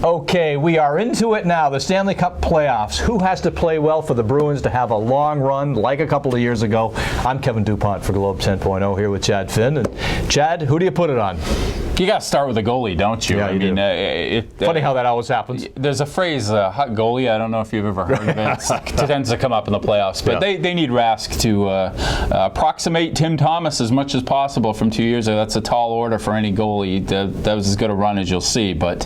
Okay, we are into it now, the Stanley Cup playoffs. Who has to play well for the Bruins to have a long run like a couple of years ago? I'm Kevin Dupont for Globe 10.0 here with Chad Finn. And Chad, who do you put it on? You got to start with the goalie, don't you? Yeah, you do. Funny how that always happens. There's a phrase, hot goalie. I don't know if you've ever heard of it. It tends to come up in the playoffs. But they need Rask to approximate Tim Thomas as much as possible from 2 years ago. That's a tall order for any goalie. That was as good a run as you'll see. But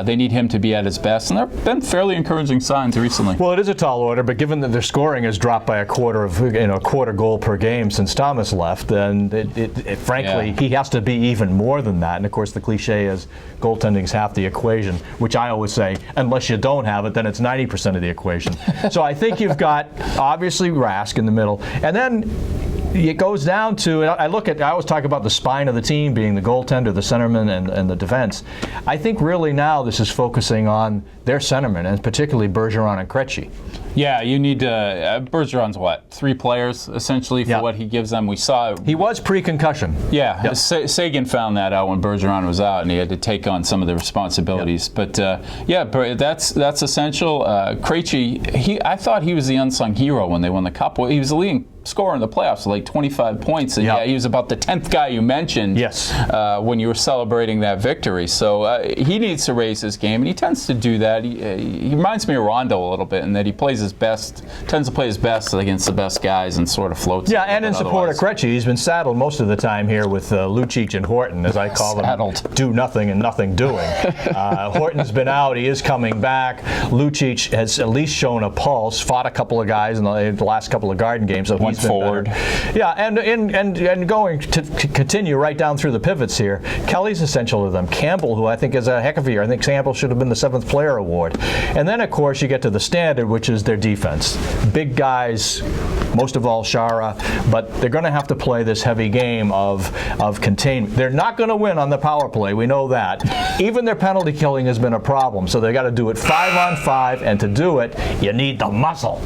they need him to be at his best. And there have been fairly encouraging signs recently. Well, it is a tall order, but given that their scoring has dropped by a quarter goal per game since Thomas left, then frankly, he has to be even more than that. And of course, the cliche is goaltending's half the equation, which I always say, unless you don't have it, then it's 90% of the equation. So I think you've got, obviously, Rask in the middle. And then it goes down to, I always talk about the spine of the team being the goaltender, the centerman, and the defense. I think really now this is focusing on their centerman, and particularly Bergeron and Krejci. Yeah, you need Bergeron's what? 3 players, essentially, for what he gives them. We saw he was pre-concussion. Yeah, Sagan found that out when Bergeron was out, and he had to take on some of the responsibilities. But that's essential. Krejci, I thought he was the unsung hero when they won the Cup. Well, he was the leading scorer in the playoffs, like 25 points. And he was about the 10th guy you mentioned when you were celebrating that victory. So he needs to raise his game, and he tends to do that. He reminds me of Rondo a little bit in that he plays his best, tends to play his best against the best guys and sort of floats. Yeah, and in support of Krejci, he's been saddled most of the time here with Lucic and Horton, as I call them, do nothing and nothing doing. Horton's been out, he is coming back. Lucic has at least shown a pulse, fought a couple of guys in the last couple of Garden games, so he's been forward. Better. Yeah, and going to continue right down through the pivots here, Kelly's essential to them. Campbell, who I think is a heck of a year. I think Campbell should have been the 7th player award. And then, of course, you get to the standard, which is their defense. Big guys, most of all Shara, but they're going to have to play this heavy game of containment. They're not going to win on the power play, we know that. Even their penalty killing has been a problem, so they got to do it 5-on-5, and to do it, you need the muscle.